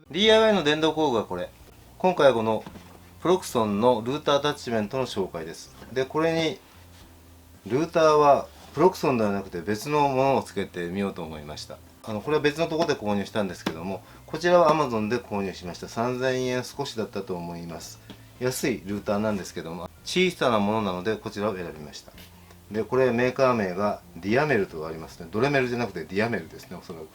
DIY の電動工具はこれ。今回はこのプロクソンのルーターアタッチメントの紹介です。で、これにルーターはプロクソンではなくて別のものをつけてみようと思いました。これは別のところで購入したんですけども、こちらは Amazon で購入しました。3000円少しだったと思います。安いルーターなんですけども、小さなものなのでこちらを選びました。で、これメーカー名がディアメルとありますね。ドレメルじゃなくてディアメルですね、おそらく。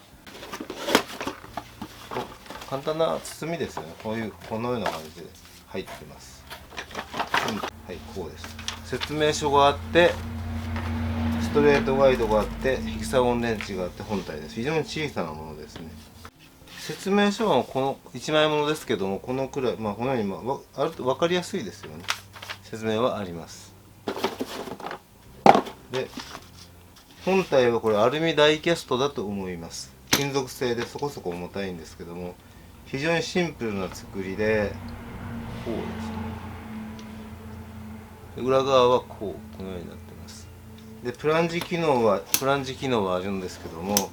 簡単な包みですよね。このような感じで入ってます。はい、こうです。説明書があって、ストレートガイドがあって、ヘキサゴン電池があって本体です。非常に小さなものですね。説明書はこの1枚ものですけども、このくらい、このように、あると分かりやすいですよね。説明はあります。で、本体はこれアルミダイキャストだと思います。金属製でそこそこ重たいんですけども、非常にシンプルな作りで、こうですね。裏側はこのようになってます。で、プランジ機能はあるんですけども、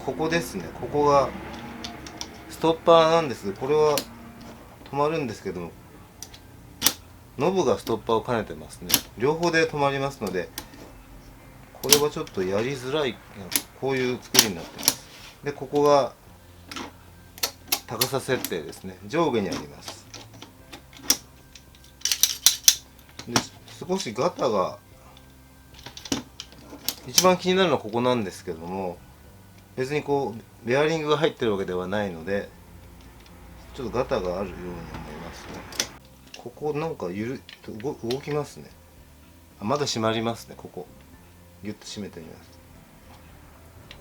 ここですね。ここがストッパーなんです。これは止まるんですけども、ノブがストッパーを兼ねてますね。両方で止まりますので、これはちょっとやりづらい、こういう作りになってます。で、ここが高さ設定ですね。上下にあります。で、少しガタが、一番気になるのはここなんですけども、別にベアリングが入ってるわけではないので、ちょっとガタがあるように思いますね。ここなんか動きますね。まだ閉まりますね。ここギュッと閉めてみます。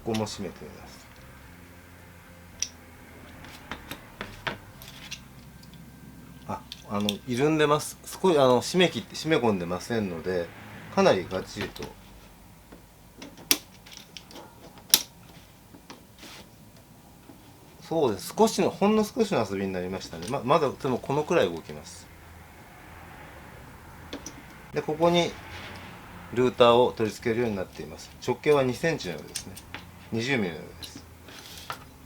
ここも閉めてみます。緩んでます。少し締め込んでませんので、かなりガッチリと。そうです。ほんの少しの遊びになりましたね。まだでもこのくらい動きます。で、ここにルーターを取り付けるようになっています。直径は2センチのようですね。20ミリのようです。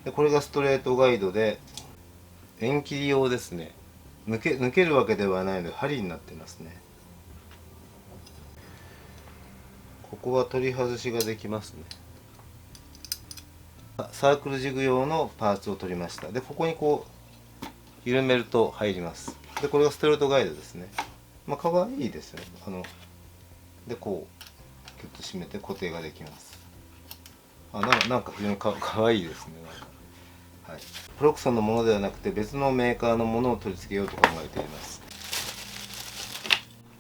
で、これがストレートガイドで、縁切り用ですね。抜けるわけではないので針になってますね。ここは取り外しができますね。サークルジグ用のパーツを取りました。で、ここに緩めると入ります。で、これがストレートガイドですね。可愛いですよね。で、ギュッと締めて固定ができます。なんか非常にかわいいですね。はい。プロクソンのものではなくて別のメーカーのものを取り付けようと考えています。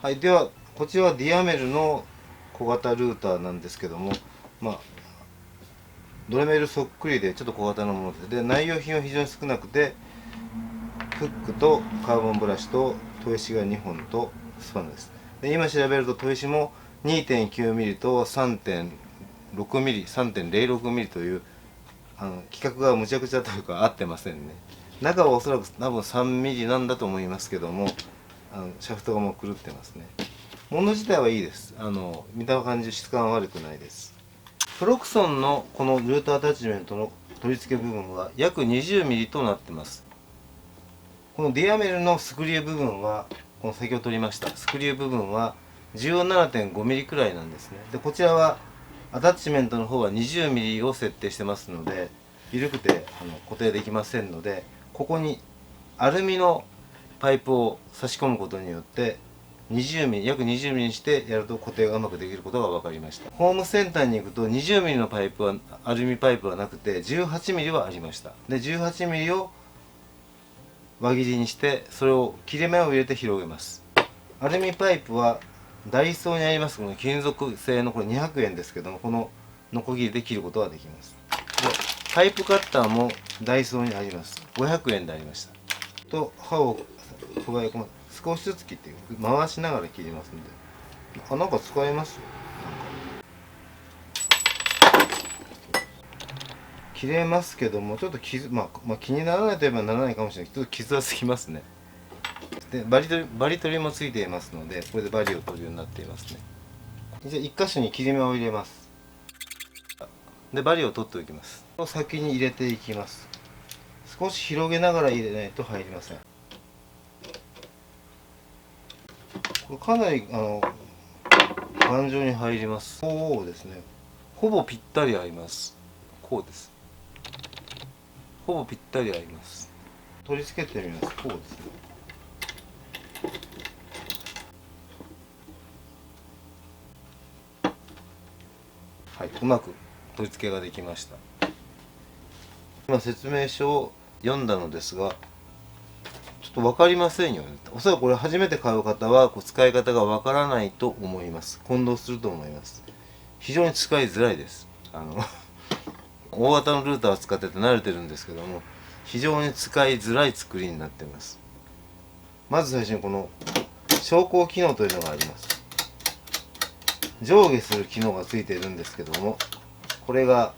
はい。では、こちらはディアメルの小型ルーターなんですけども、ドレメルそっくりでちょっと小型のものです。で、内容品は非常に少なくて、フックとカーボンブラシと砥石が2本とスパナです。で、今調べると砥石も 2.9mm と 3.6mm、3.06mm という規格がむちゃくちゃというか合ってませんね。中はおそらく多分 3mm なんだと思いますけども、シャフトがもう狂ってますね。物自体はいいです。見た感じ質感は悪くないです。プロクソンのこのルーターアタッチメントの取り付け部分は約 20mm となってます。このディアメルのスクリュー部分は、この先ほど取りましたスクリュー部分は 17.5mm くらいなんですね。で、こちらはアタッチメントの方は 20mm を設定してますので、緩くて固定できませんので、ここにアルミのパイプを差し込むことによって約 20mm にしてやると固定がうまくできることが分かりました。ホームセンターに行くと 20mm のパイプはアルミパイプはなくて 18mm はありました。で、18mm を輪切りにして、それを切れ目を入れて広げます。アルミパイプはダイソーにありますこの金属製のこれ200円ですけども、このノコギリで切ることができます。で、パイプカッターもダイソーにあります。500円でありました。と、刃を加え込む。少しずつ切って回しながら切りますので。なんか使えますよ。切れますけども、ちょっと傷、気にならないといえばならないかもしれない。ちょっと傷はつきますね。で、バリ取りもついていますので、これでバリを取るようになっていますね。じゃあ1箇所に切り目を入れます。で、バリを取っておきます。先に入れていきます。少し広げながら入れないと入りません。これかなり頑丈に入ります。こうですね、ほぼぴったり合います。こうです。ほぼぴったり合います。取り付けてみます。こうですね。はい、うまく取り付けができました。今説明書を読んだのですが、ちょっと分かりませんよね。おそらくこれ初めて買う方は使い方が分からないと思います。混同すると思います。非常に使いづらいです。大型のルーターを使ってて慣れてるんですけども、非常に使いづらい作りになっています。まず最初にこの昇降機能というのがあります。上下する機能がついているんですけども、これが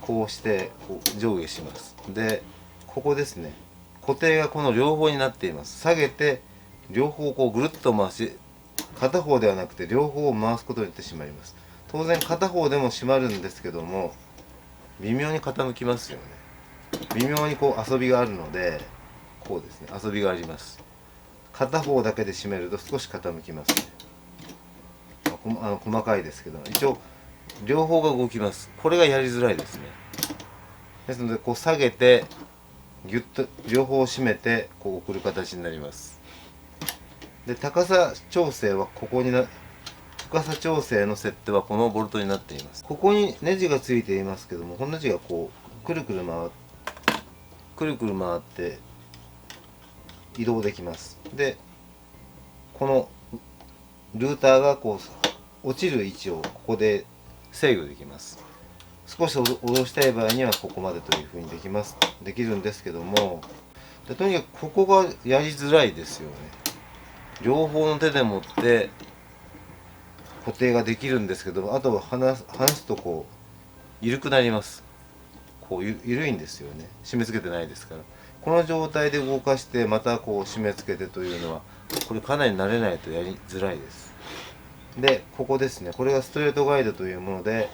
こうしてこう上下します。でここですね、固定がこの両方になっています。下げて両方こうぐるっと回し、片方ではなくて両方を回すことによって閉まります。当然片方でも閉まるんですけども、微妙に傾きますよね。微妙にこう遊びがあるので、こうですね、遊びがあります。片方だけで閉めると少し傾きますね。細かいですけど、一応両方が動きます。これがやりづらいですね。ですのでこう下げてギュッと両方を締めてこう送る形になります。で高さ調整はここに高さ調整の設定はこのボルトになっています。ここにネジがついていますけども、このネジがこうくるくる回って移動できます。でこのルーターがこう落ちる位置をここで制御できます。少し下ろしたい場合にはここまでというふうにできるんですけども、とにかくここがやりづらいですよね。両方の手で持って固定ができるんですけど、あとは離すとこう緩くなります。こう緩いんですよね。締め付けてないですから。この状態で動かしてまたこう締め付けてというのは、これかなり慣れないとやりづらいです。でここですね、これがストレートガイドというもので、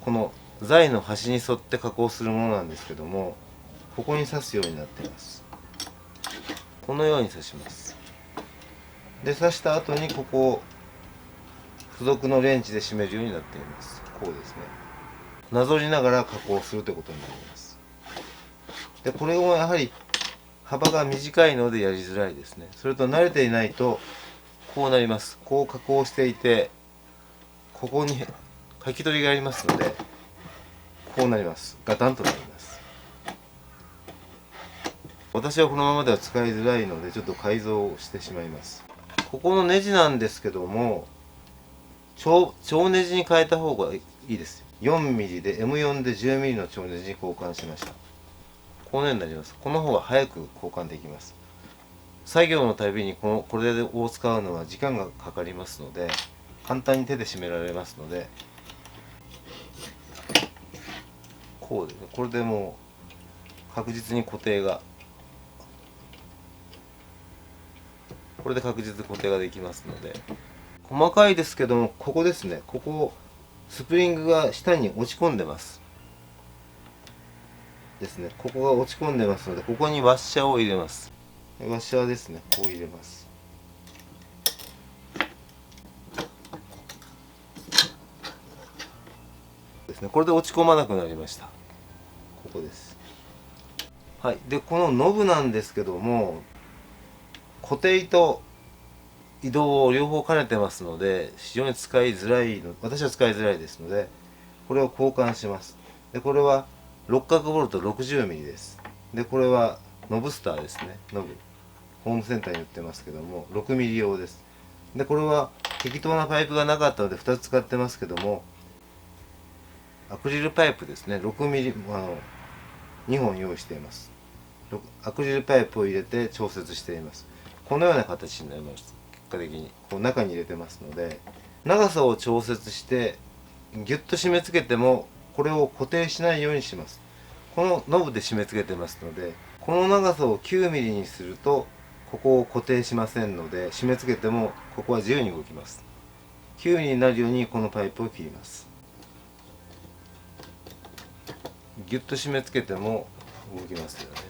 この材の端に沿って加工するものなんですけども、ここに刺すようになっています。このように刺します。で刺した後にここを付属のレンチで締めるようになっています。こうですね、なぞりながら加工するということになります。でこれもやはり幅が短いのでやりづらいですね。それと慣れていないとこうなります。こう加工していて、ここに書き取りがありますので、こうなります。ガタンとなります。私はこのままでは使いづらいのでちょっと改造をしてしまいます。ここのネジなんですけども、超ネジに変えた方がいいです。4mm で M4 で 10mm の超ネジに交換しました。このようになります。この方が早く交換できます。作業のたびにこれを使うのは時間がかかりますので、簡単に手で締められますので、こうでね、これでもう確実に固定が、これで確実に固定ができますので、細かいですけども、ここですね、ここスプリングが下に落ち込んでますですね。ここが落ち込んでますので、ここにワッシャーを入れます。ワッシャーですね、こう入れます。ですね、これで落ち込まなくなりました。ここです。はい。でこのノブなんですけども、固定と移動を両方兼ねてますので、非常に使いづらいの、私は使いづらいですので、これを交換します。でこれは六角ボルト 60mm です。でこれはノブスターですね。ノブホームセンターに売ってますけども 6mm 用です。でこれは適当なパイプがなかったので2つ使ってますけども、アクリルパイプですね、 6mm 2本用意しています。アクリルパイプを入れて調節しています。このような形になります。結果的にこう中に入れてますので、長さを調節してギュッと締め付けてもこれを固定しないようにします。このノブで締め付けてますので、この長さを 9mm にするとここを固定しませんので、締め付けてもここは自由に動きます。 9mm になるようにこのパイプを切ります。ギュッと締め付けても動きますよね。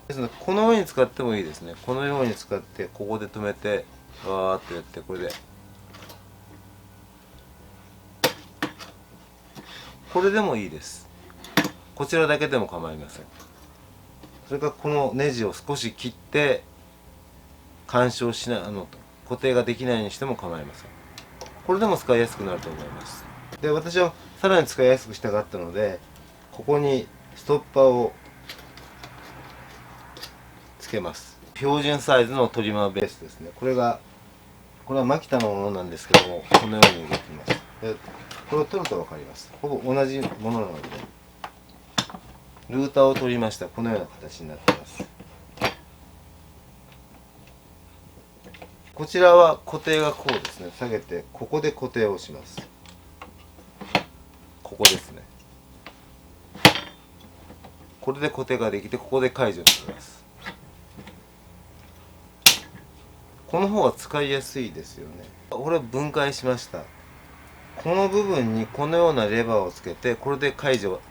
ですのでこのように使ってもいいですね。このように使ってここで止めてわーっとやって、これでこれでもいいです。こちらだけでも構いません。それからこのネジを少し切って干渉しない固定ができないようにしても構いません。これでも使いやすくなると思います。で、私はさらに使いやすくしたかったので、ここにストッパーをつけます。標準サイズのトリマーベースですね。これはマキタのものなんですけども、このように動きます。でこれを取ると分かります。ほぼ同じものなので、ルーターを取りました。このような形になっています。こちらは固定がこうですね。下げてここで固定をします。ここですね。これで固定ができて、ここで解除します。この方が使いやすいですよね。これ分解しました。この部分にこのようなレバーをつけて、これで解除、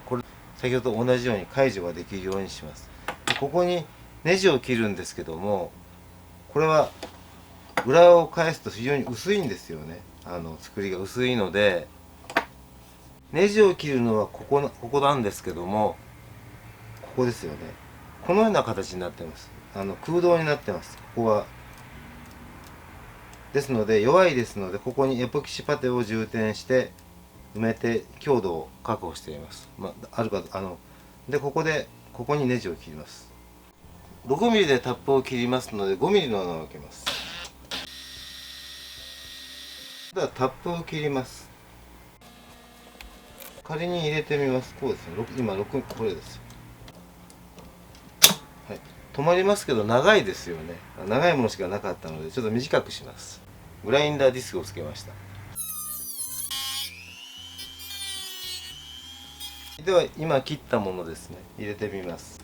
先ほどと同じように解除ができるようにします。ここにネジを切るんですけども、これは裏を返すと非常に薄いんですよね。作りが薄いので、ネジを切るのはここなんですけども、ここですよね。このような形になってます。空洞になってます。ここはですので弱いですので、ここにエポキシパテを充填して埋めて強度を確保しています。でここにネジを切ります。6ミリでタップを切りますので、5ミリの穴を開けます。ではタップを切ります。仮に入れてみます。こうですね。今6、これです。はい、止まりますけど長いですよね。長いものしかなかったのでちょっと短くします。グラインダーディスクをつけました。では今切ったものですね、入れてみます。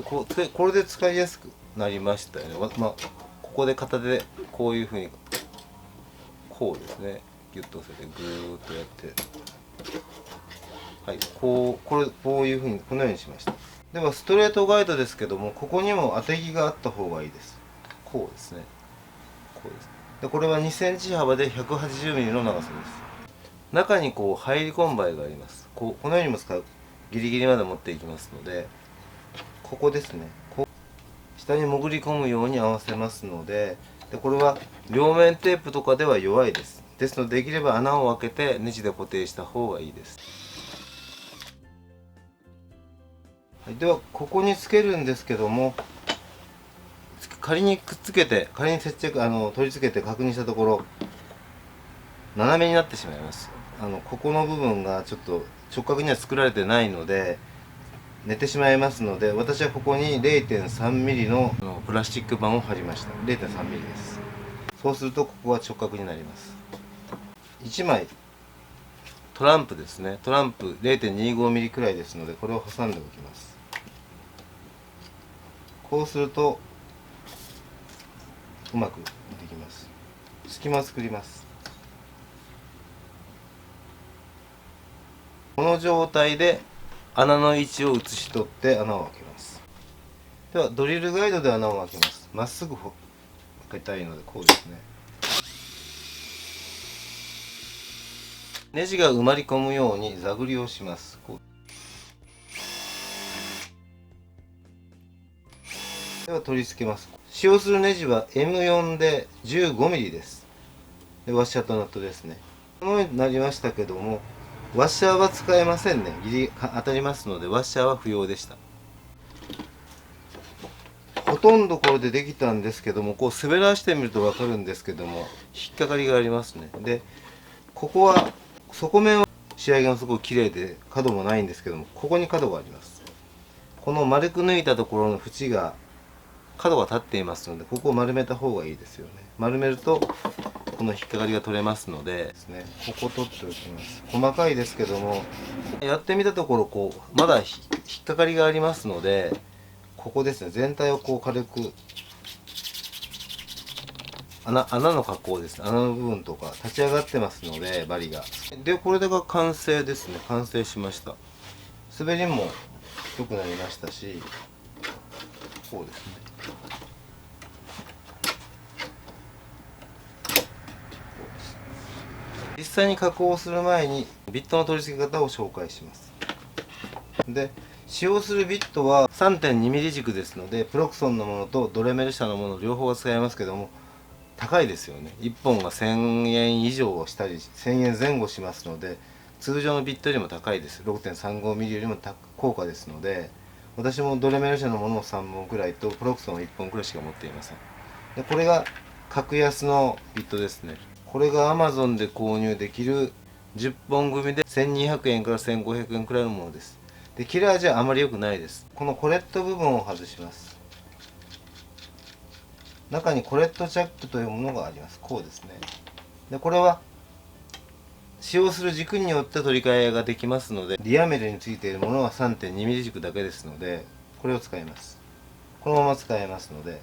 これで使いやすくなりましたよね。ここで片手でこういうふうにこうですね、ギュッと押せてグーッとやって、はい、こういうふうにこのようにしました。ではストレートガイドですけども、ここにも当て木があった方がいいです。こうですね、こうです。でこれは2センチ幅で180ミリの長さです。中にこう入り込む場合があります。このようにも使う、ギリギリまで持っていきますので、ここですね、下に潜り込むように合わせますので、これは両面テープとかでは弱いです。ですので、できれば穴を開けてネジで固定した方がいいです。はい、ではここにつけるんですけども、仮に接着取り付けて確認したところ斜めになってしまいます。ここの部分がちょっと直角には作られてないので寝てしまいますので、私はここに 0.3 ミリのプラスチック板を貼りました。 0.3 ミリです。そうするとここは直角になります。1枚トランプですね、トランプ 0.25 ミリくらいですので、これを挟んでおきます。こうするとうまくできます。隙間を作ります。この状態で穴の位置を写し取って穴を開けます。ではドリルガイドで穴を開けます。まっすぐ開けたいのでこうですね。ネジが埋まり込むように座繰りをします。では取り付けます。使用するネジは M4 で 15mm です。でワッシャーとナットですね。このようになりましたけども、ワッシャーは使えませんね。ギリ当たりますのでワッシャーは不要でした。ほとんどこれでできたんですけども、こう滑らしてみると分かるんですけども、引っかかりがありますね。でここは底面は仕上げがすごく綺麗で角もないんですけども、ここに角があります。この丸く抜いたところの縁が角が立っていますので、ここを丸めた方がいいですよね。丸めるとこの引っかかりが取れますのでですね、ここ取っておきます。細かいですけども、やってみたところまだ引っかかりがありますので、ここですね、全体を軽く穴の加工ですね。穴の部分とか立ち上がってますので、針が。でこれが完成ですね。完成しました。滑りも良くなりましたし、こうですね。実際に加工する前にビットの取り付け方を紹介します。で使用するビットは 3.2mm 軸ですので、プロクソンのものとドレメル社のもの両方が使えますけども、高いですよね。1本が1000円以上したり1000円前後しますので、通常のビットよりも高いです。 6.35mm よりも高価ですので、私もドレメル社のものを3本くらいとプロクソンを1本くらいしか持っていません。でこれが格安のビットですね。これが Amazon で購入できる10本組で1200円から1500円くらいのものです。で切れ味はあまり良くないです。このコレット部分を外します。中にコレットチャックというものがあります。こうですね。でこれは使用する軸によって取り替えができますので、リアメルについているものは 3.2mm 軸だけですので、これを使います。このまま使えますので、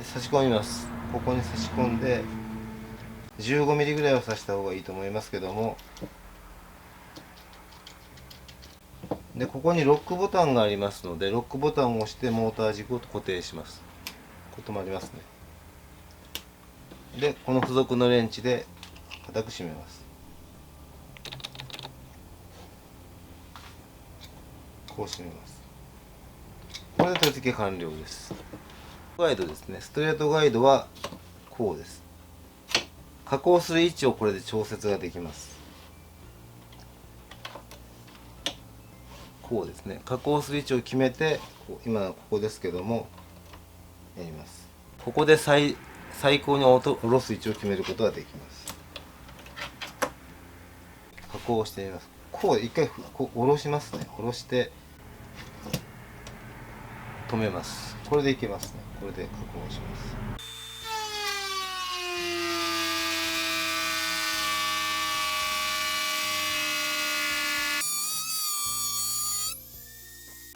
差し込みます。ここに差し込んで 15mm ぐらいは刺した方がいいと思いますけども、でここにロックボタンがありますので、ロックボタンを押してモーター軸を固定します。こう止まりますね。でこの付属のレンチで固く締めます。こう締めます。これで取り付け完了です。ガイドですね。ストレートガイドはこうです。加工する位置をこれで調節ができます。こうですね。加工する位置を決めて、今ここですけどもやります。ここで最高に下ろす位置を決めることができます。加工してみます。こう一回こう下ろしますね。下ろして止めます。これでいけますね。これで加工します。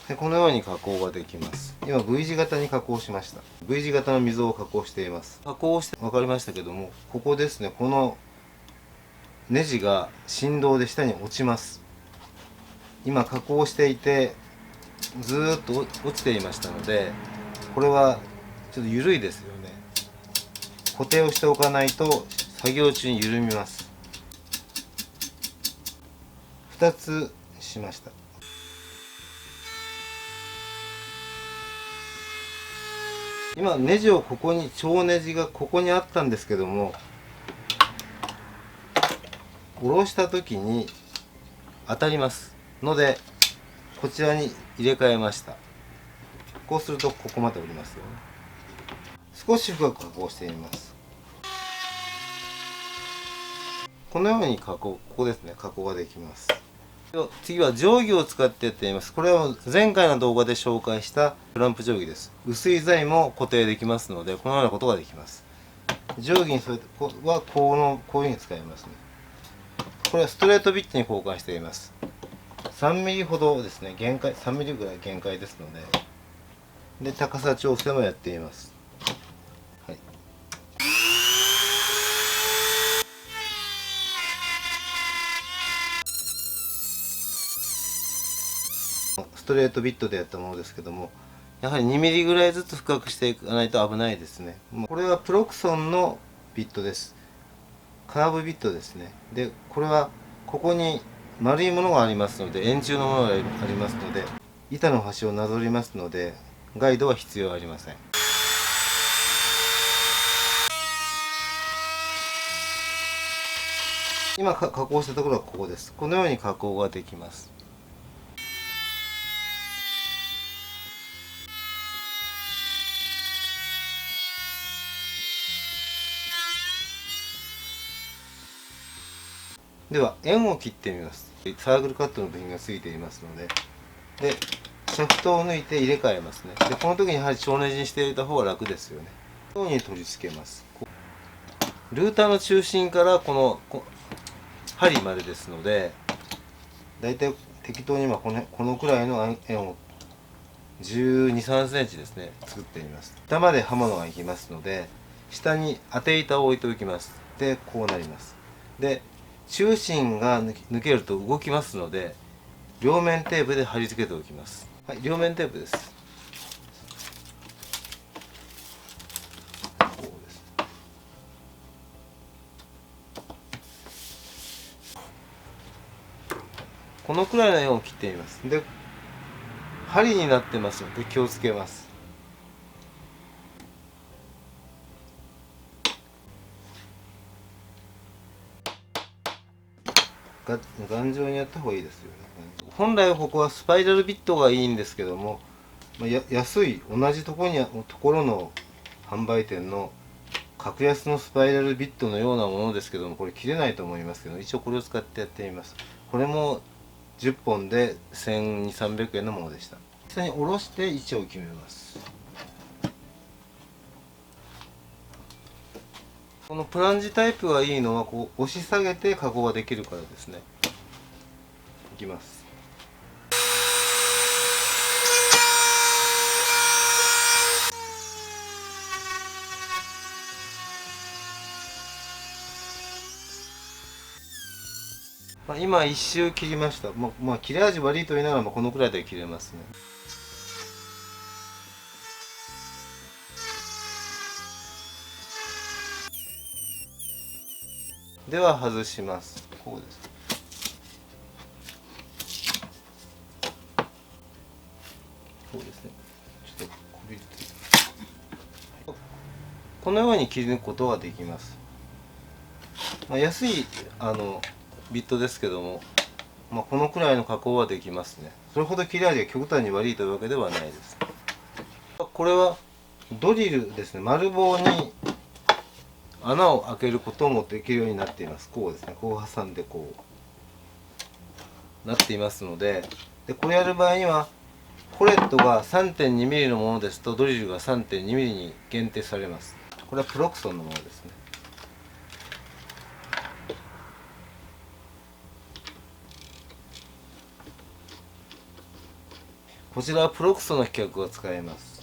でこのように加工ができます。今 V 字型に加工しました。 V 字型の溝を加工しています。加工して分かりましたけども、ここですね。このネジが振動で下に落ちます。今加工していてずーっと落ちていましたので、これはちょっと緩いですよね。固定をしておかないと作業中に緩みます。2つしました。今ネジをここに長ネジがここにあったんですけども、下ろした時に当たりますので、こちらに入れ替えました。こうするとここまで降りますよね。少し深く加工してみます。このように加工、ここですね、加工ができます。次は定規を使ってやってみます。これは前回の動画で紹介したクランプ定規です。薄い材も固定できますので、このようなことができます。定規にそれはこういうふうに使いますね。これはストレートビットに交換しています。3mm ほどですね、限界、3mm ぐらい限界ですので、高さ調整もやっています。はい、ストレートビットでやったものですけども、やはり 2mm ぐらいずつ深くしていかないと危ないですね。これはプロクソンのビットです。カーブビットですね。でこれはここに丸いものがありますので、円柱のものがありますので、板の端をなぞりますのでガイドは必要ありません。今加工したところはここです。このように加工ができます。では円を切ってみます。サークルカットの部品がついていますので、シャフトを抜いて入れ替えますね。でこの時にやはり長ネジにしていた方が楽ですよね。このように取り付けます。ルーターの中心からこの針までですので、だいたい適当に今このくらいの円を12、3センチですね作ってみます。下まで刃物がいきますので、下に当て板を置いておきます。でこうなります。で中心が抜けると動きますので、両面テープで貼り付けておきます。はい、両面テープです。こうです。このくらいの円を切ってみます。で針になってますので気をつけます。頑丈にやった方がいいですよね。本来ここはスパイラルビットがいいんですけども、安い同じところの販売店の格安のスパイラルビットのようなものですけども、これ切れないと思いますけど、一応これを使ってやってみます。これも10本で1200、300円のものでした。下に下ろして位置を決めます。このプランジタイプがいいのは、こう押し下げて加工ができるからですね。いきます。今一周切りました。切れ味悪いと言いながらこのくらいで切れますね。では外します。こうです。こうですね。ちょっとこびりついて、このように切ることができます。安いビットですけども、このくらいの加工はできますね。それほど切れ味が極端に悪いというわけではないです。これはドリルですね。丸棒に穴を開けることもできるようになっています。こうですね。こう挟んでこうなっていますので、これやる場合にはコレットが 3.2 ミリのものですとドリルが 3.2 ミリに限定されます。これはプロクソンのものですね。こちらはプロクソの規格が使えます。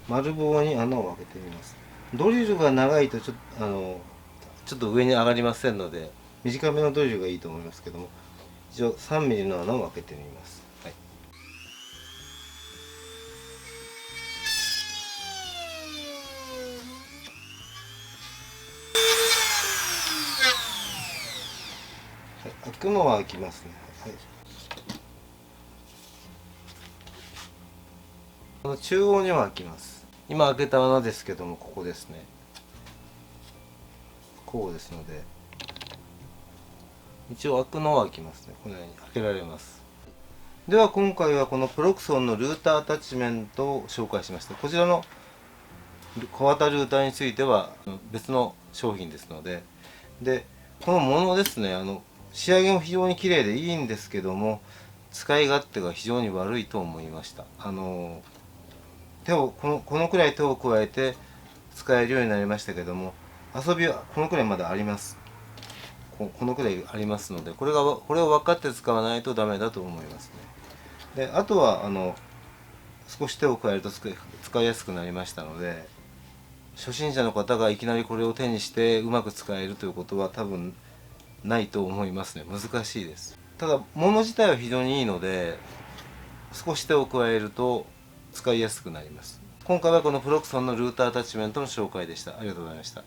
丸棒に穴を開けてみます。ドリルが長いとちょっと上に上がりませんので、短めのドリルがいいと思いますけども、一応3ミリの穴を開けてみます。はい、開くのは開きますね。はい、この中央には開きます。今開けた穴ですけども、ここですね。こうですので、一応開くのは開きますね。このように開けられます。では今回はこのプロクソンのルーターアタッチメントを紹介しました。こちらの小型ルーターについては別の商品ですので、このものですね、仕上げも非常に綺麗でいいんですけども、使い勝手が非常に悪いと思いました。このくらい手を加えて使えるようになりましたけども、遊びはこのくらいまだあります。このくらいありますので、これを分かって使わないとダメだと思いますね。であとは少し手を加えると使いやすくなりましたので、初心者の方がいきなりこれを手にしてうまく使えるということは多分ないと思いますね。難しいです。ただ物自体は非常にいいので、少し手を加えると使いやすくなります。今回はこのプロクソンのルーターアタッチメントの紹介でした。ありがとうございました。